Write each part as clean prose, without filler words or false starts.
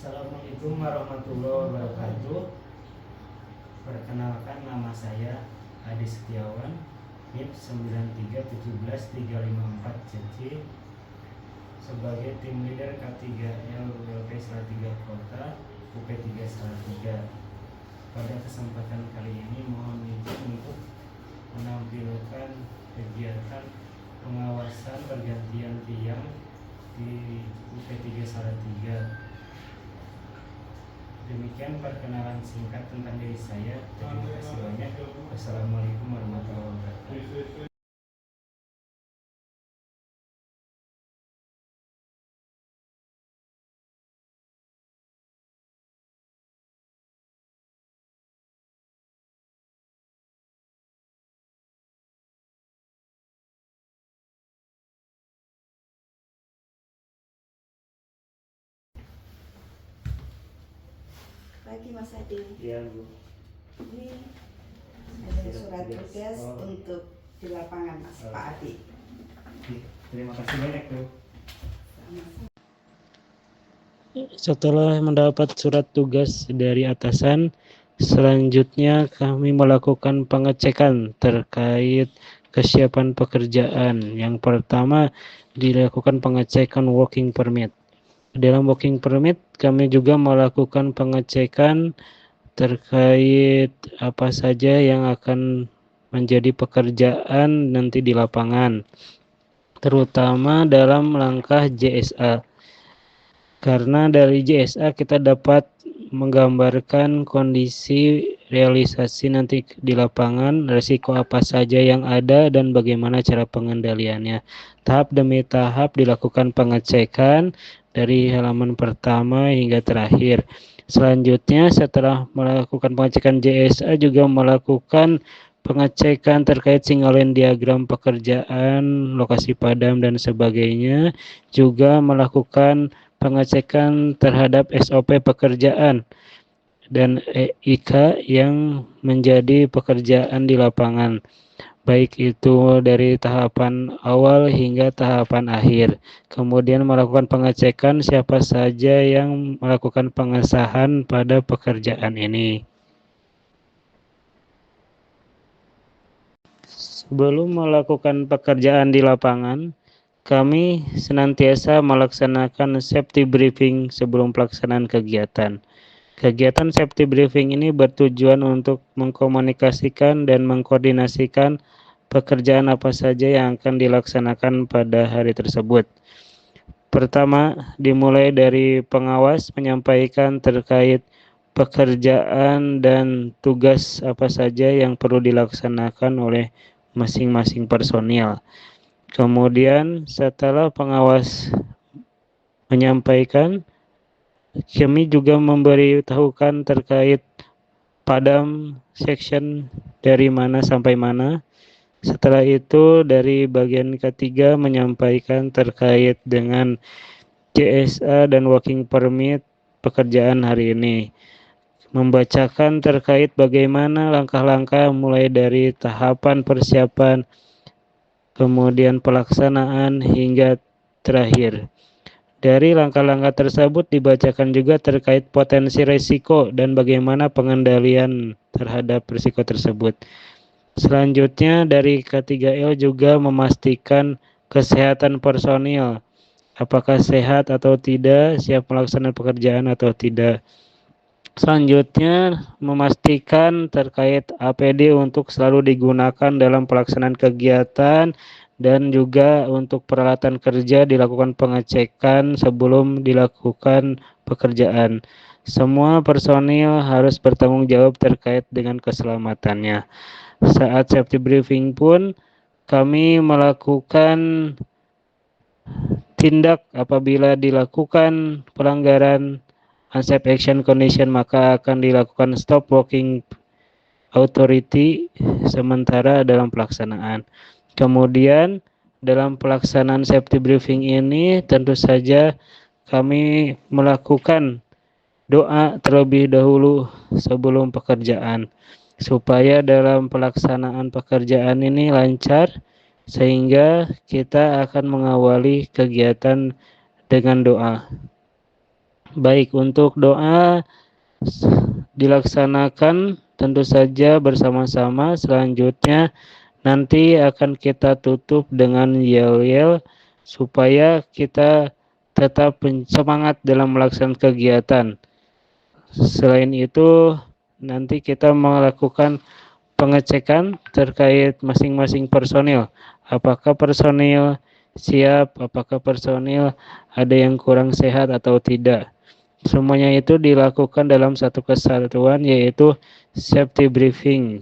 Assalamualaikum warahmatullahi wabarakatuh. Perkenalkan, nama saya Adi Setiawan, NIP 93173554CC, sebagai tim leader K3L WLP Salatiga Kota UP3 Salatiga. Pada kesempatan kali ini mohon izin untuk menampilkan kegiatan pengawasan pergantian tiang di UP3 Salatiga. Demikian perkenalan singkat tentang diri saya. Terima kasih banyak. Wassalamualaikum warahmatullahi wabarakatuh. Pagi Mas Adi. Iya, Bu. Ini ada surat tugas untuk di lapangan Mas Pak Adi. Terima kasih banyak, Bu. Setelah mendapat surat tugas dari atasan, selanjutnya kami melakukan pengecekan terkait kesiapan pekerjaan. Yang pertama, dilakukan pengecekan working permit. Dalam working permit, kami juga melakukan pengecekan terkait apa saja yang akan menjadi pekerjaan nanti di lapangan, terutama dalam langkah JSA. Karena dari JSA kita dapat menggambarkan kondisi realisasi nanti di lapangan, risiko apa saja yang ada dan bagaimana cara pengendaliannya. Tahap demi tahap dilakukan pengecekan dari halaman pertama hingga terakhir. Selanjutnya setelah melakukan pengecekan JSA juga melakukan pengecekan terkait signalline diagram pekerjaan, lokasi padam dan sebagainya, juga melakukan pengecekan terhadap SOP pekerjaan dan EIK yang menjadi pekerjaan di lapangan, baik itu dari tahapan awal hingga tahapan akhir. Kemudian melakukan pengecekan siapa saja yang melakukan pengesahan pada pekerjaan ini. Sebelum melakukan pekerjaan di lapangan, kami senantiasa melaksanakan safety briefing sebelum pelaksanaan kegiatan. Kegiatan safety briefing ini bertujuan untuk mengkomunikasikan dan mengkoordinasikan pekerjaan apa saja yang akan dilaksanakan pada hari tersebut. Pertama, dimulai dari pengawas menyampaikan terkait pekerjaan dan tugas apa saja yang perlu dilaksanakan oleh masing-masing personil. Kemudian setelah pengawas menyampaikan, kami juga memberitahukan terkait padam section dari mana sampai mana. Setelah itu dari bagian ketiga menyampaikan terkait dengan JSA dan working permit pekerjaan hari ini. Membacakan terkait bagaimana langkah-langkah mulai dari tahapan persiapan, kemudian pelaksanaan hingga terakhir. Dari langkah-langkah tersebut dibacakan juga terkait potensi risiko dan bagaimana pengendalian terhadap risiko tersebut. Selanjutnya dari K3L juga memastikan kesehatan personil, apakah sehat atau tidak, siap melaksanakan pekerjaan atau tidak. Selanjutnya memastikan terkait APD untuk selalu digunakan dalam pelaksanaan kegiatan dan juga untuk peralatan kerja dilakukan pengecekan sebelum dilakukan pekerjaan. Semua personil harus bertanggung jawab terkait dengan keselamatannya. Saat safety briefing pun kami melakukan tindak apabila dilakukan pelanggaran unsafe action condition, maka akan dilakukan stop working authority sementara dalam pelaksanaan. Kemudian dalam pelaksanaan safety briefing ini tentu saja kami melakukan doa terlebih dahulu sebelum pekerjaan supaya dalam pelaksanaan pekerjaan ini lancar, sehingga kita akan mengawali kegiatan dengan doa. Baik, untuk doa dilaksanakan tentu saja bersama-sama. Selanjutnya nanti akan kita tutup dengan yel-yel supaya kita tetap semangat dalam melaksanakan kegiatan. Selain itu, nanti kita melakukan pengecekan terkait masing-masing personil. Apakah personil siap, apakah personil ada yang kurang sehat atau tidak. Semuanya itu dilakukan dalam satu kesatuan, yaitu safety briefing.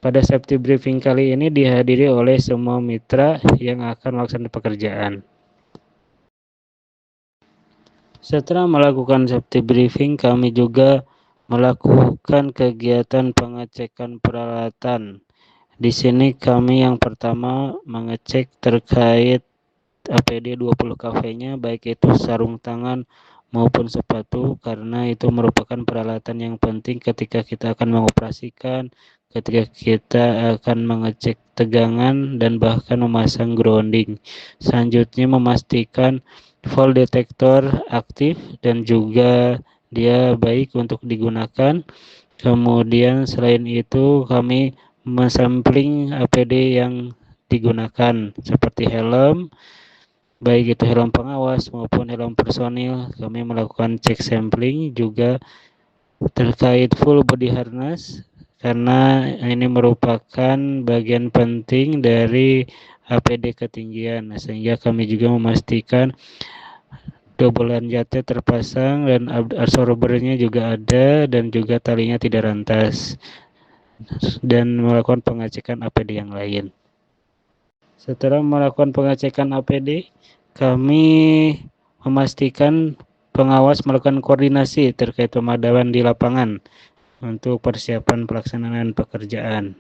Pada safety briefing kali ini dihadiri oleh semua mitra yang akan melaksanakan pekerjaan. Setelah melakukan safety briefing, kami juga melakukan kegiatan pengecekan peralatan. Di sini kami yang pertama mengecek terkait APD 20 KV-nya, baik itu sarung tangan maupun sepatu, karena itu merupakan peralatan yang penting ketika kita akan mengoperasikan, ketika kita akan mengecek tegangan dan bahkan memasang grounding. Selanjutnya memastikan fall detektor aktif dan juga dia baik untuk digunakan. Kemudian selain itu kami mensampling APD yang digunakan seperti helm, baik itu helm pengawas maupun helm personil. Kami melakukan cek sampling juga terkait full body harness, karena ini merupakan bagian penting dari APD ketinggian, sehingga kami juga memastikan double jatnya terpasang dan absorbernya juga ada dan juga talinya tidak rantas, dan melakukan pengecekan APD yang lain. Setelah melakukan pengecekan APD, kami memastikan pengawas melakukan koordinasi terkait pemadaman di lapangan untuk persiapan pelaksanaan pekerjaan.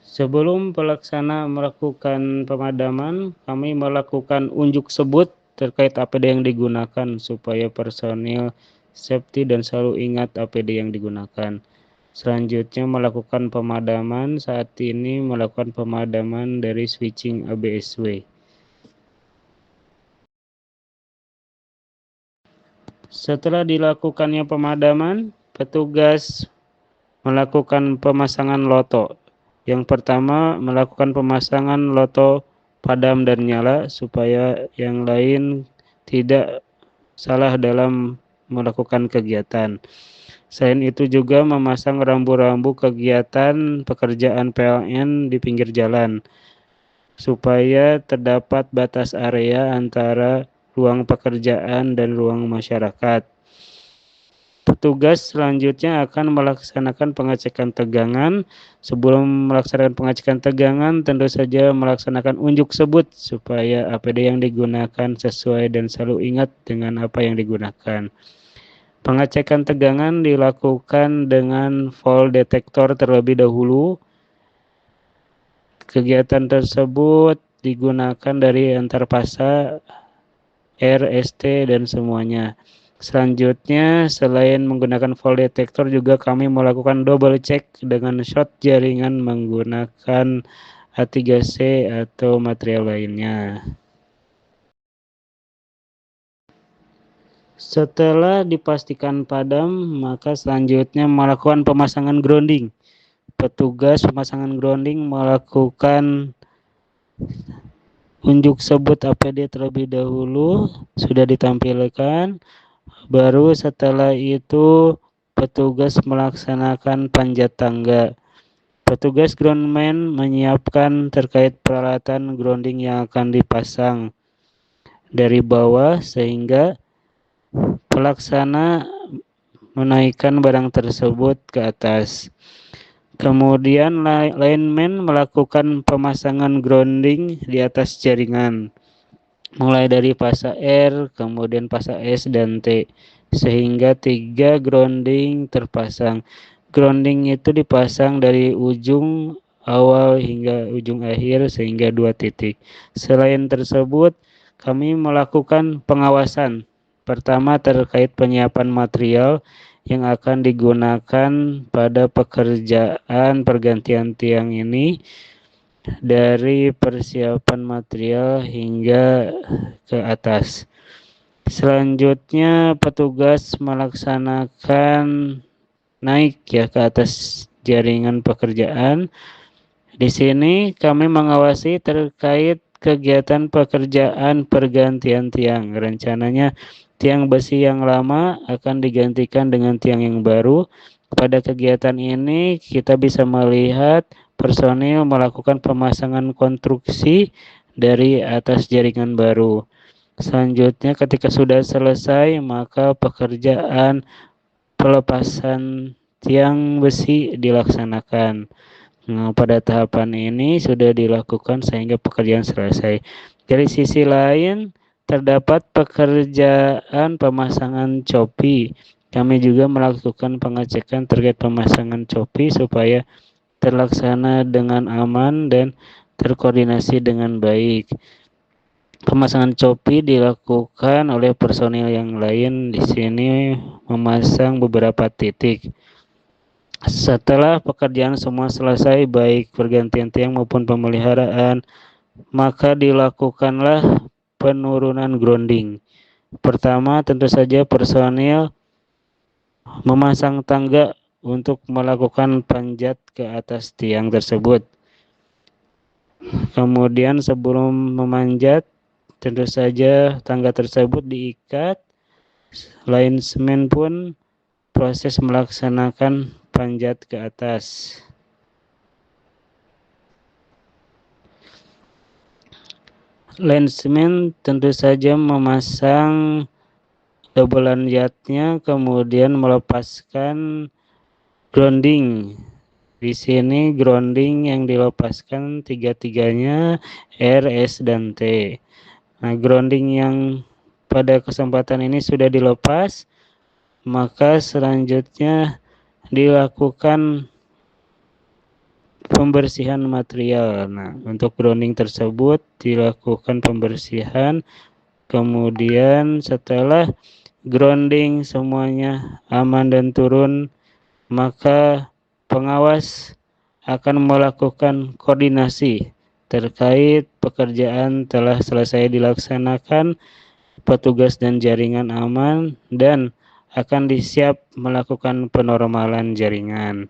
Sebelum pelaksana melakukan pemadaman, kami melakukan unjuk sebut terkait APD yang digunakan supaya personil safety dan selalu ingat APD yang digunakan. Selanjutnya melakukan pemadaman, saat ini melakukan pemadaman dari switching ABSW. Setelah dilakukannya pemadaman, petugas melakukan pemasangan loto. Yang pertama melakukan pemasangan loto padam dan nyala supaya yang lain tidak salah dalam melakukan kegiatan. Selain itu juga memasang rambu-rambu kegiatan pekerjaan PLN di pinggir jalan supaya terdapat batas area antara ruang pekerjaan dan ruang masyarakat. Petugas selanjutnya akan melaksanakan pengecekan tegangan. Sebelum melaksanakan pengecekan tegangan, tentu saja melaksanakan unjuk sebut supaya APD yang digunakan sesuai dan selalu ingat dengan apa yang digunakan. Pengecekan tegangan dilakukan dengan fall detektor terlebih dahulu. Kegiatan tersebut digunakan dari antar pasa, R, ST, dan semuanya. Selanjutnya, selain menggunakan fall detektor, juga kami melakukan double check dengan shot jaringan menggunakan A3C atau material lainnya. Setelah dipastikan padam, maka selanjutnya melakukan pemasangan grounding. Petugas pemasangan grounding melakukan unjuk sebut APD terlebih dahulu, sudah ditampilkan. Baru setelah itu petugas melaksanakan panjat tangga. Petugas groundman menyiapkan terkait peralatan grounding yang akan dipasang dari bawah sehingga pelaksana menaikkan barang tersebut ke atas. Kemudian lineman melakukan pemasangan grounding di atas jaringan, mulai dari pasa R, kemudian pasa S dan T, sehingga 3 grounding terpasang. Grounding itu dipasang dari ujung awal hingga ujung akhir sehingga 2 titik. Selain tersebut, kami melakukan pengawasan. Pertama terkait penyiapan material yang akan digunakan pada pekerjaan pergantian tiang ini. dari persiapan material hingga ke atas. Selanjutnya petugas melaksanakan naik ya ke atas jaringan pekerjaan. Di sini kami mengawasi terkait kegiatan pekerjaan pergantian tiang. Rencananya tiang besi yang lama akan digantikan dengan tiang yang baru. Pada kegiatan ini kita bisa melihat personil melakukan pemasangan konstruksi dari atas jaringan baru. Selanjutnya ketika sudah selesai maka pekerjaan pelepasan tiang besi dilaksanakan. Nah, pada tahapan ini sudah dilakukan sehingga pekerjaan selesai. Dari sisi lain, terdapat pekerjaan pemasangan copi. Kami juga melakukan pengecekan terkait pemasangan copi supaya terlaksana dengan aman dan terkoordinasi dengan baik. Pemasangan copi dilakukan oleh personil yang lain. Di sini memasang beberapa titik. Setelah pekerjaan semua selesai, baik pergantian tiang maupun pemeliharaan, maka dilakukanlah penurunan grounding. Pertama, tentu saja personil memasang tangga untuk melakukan panjat ke atas tiang tersebut. Kemudian sebelum memanjat, tentu saja tangga tersebut diikat. Linesman pun proses melaksanakan panjat ke atas. Linesman tentu saja memasang dobelan yatnya, kemudian melepaskan grounding. Di sini grounding yang dilepaskan tiga-tiganya R, S, dan T. Nah, grounding yang pada kesempatan ini sudah dilepas, maka selanjutnya dilakukan pembersihan material. Nah, untuk grounding tersebut dilakukan pembersihan. Kemudian setelah grounding semuanya aman dan turun, maka pengawas akan melakukan koordinasi terkait pekerjaan telah selesai dilaksanakan, petugas dan jaringan aman, dan akan disiap melakukan penormalan jaringan.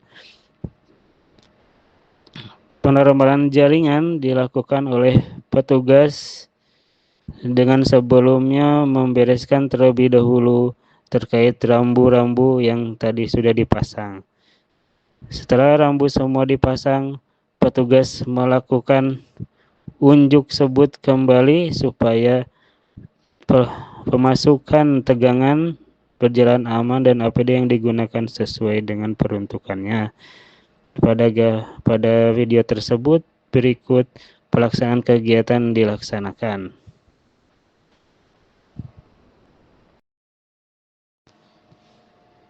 Penormalan jaringan dilakukan oleh petugas dengan sebelumnya membereskan terlebih dahulu terkait rambu-rambu yang tadi sudah dipasang. Setelah rambu semua dipasang, petugas melakukan unjuk sebut kembali supaya pemasukan tegangan berjalan aman dan APD yang digunakan sesuai dengan peruntukannya. Pada video tersebut berikut pelaksanaan kegiatan dilaksanakan.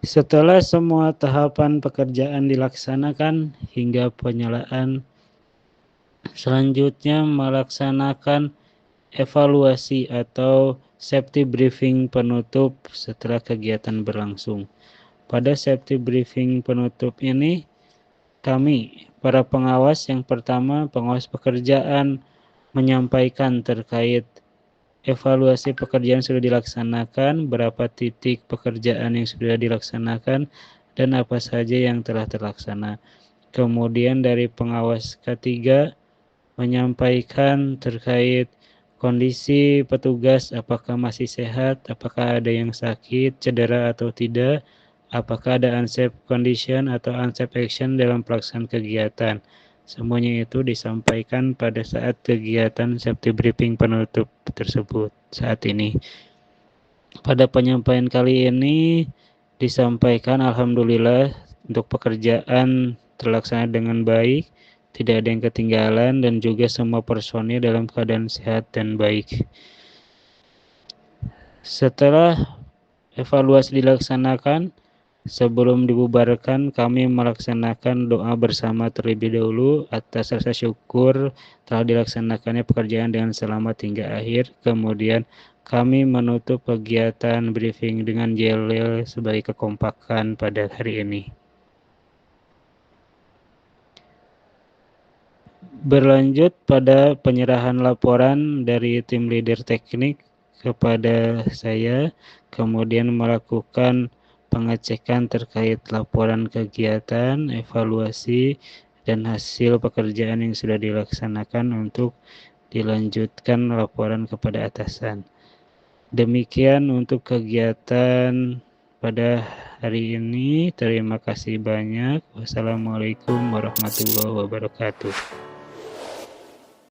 Setelah semua tahapan pekerjaan dilaksanakan hingga penyalaan, selanjutnya melaksanakan evaluasi atau safety briefing penutup setelah kegiatan berlangsung. Pada safety briefing penutup ini, kami, para pengawas, yang pertama pengawas pekerjaan menyampaikan terkait evaluasi pekerjaan sudah dilaksanakan, berapa titik pekerjaan yang sudah dilaksanakan, dan apa saja yang telah terlaksana. Kemudian dari pengawas ketiga menyampaikan terkait kondisi petugas, apakah masih sehat, apakah ada yang sakit, cedera atau tidak, apakah ada unsafe condition atau unsafe action dalam pelaksanaan kegiatan. Semuanya itu disampaikan pada saat kegiatan safety briefing penutup tersebut saat ini. Pada penyampaian kali ini disampaikan alhamdulillah untuk pekerjaan terlaksana dengan baik, tidak ada yang ketinggalan dan juga semua personil dalam keadaan sehat dan baik. Setelah evaluasi dilaksanakan, sebelum dibubarkan, kami melaksanakan doa bersama terlebih dahulu atas rasa syukur telah dilaksanakannya pekerjaan dengan selamat hingga akhir. Kemudian kami menutup kegiatan briefing dengan yel-yel sebagai kekompakan pada hari ini. berlanjut pada penyerahan laporan dari tim leader teknik kepada saya, kemudian melakukan pengecekan terkait laporan kegiatan, evaluasi, dan hasil pekerjaan yang sudah dilaksanakan untuk dilanjutkan laporan kepada atasan. Demikian untuk kegiatan pada hari ini. Terima kasih banyak. Wassalamualaikum warahmatullahi wabarakatuh.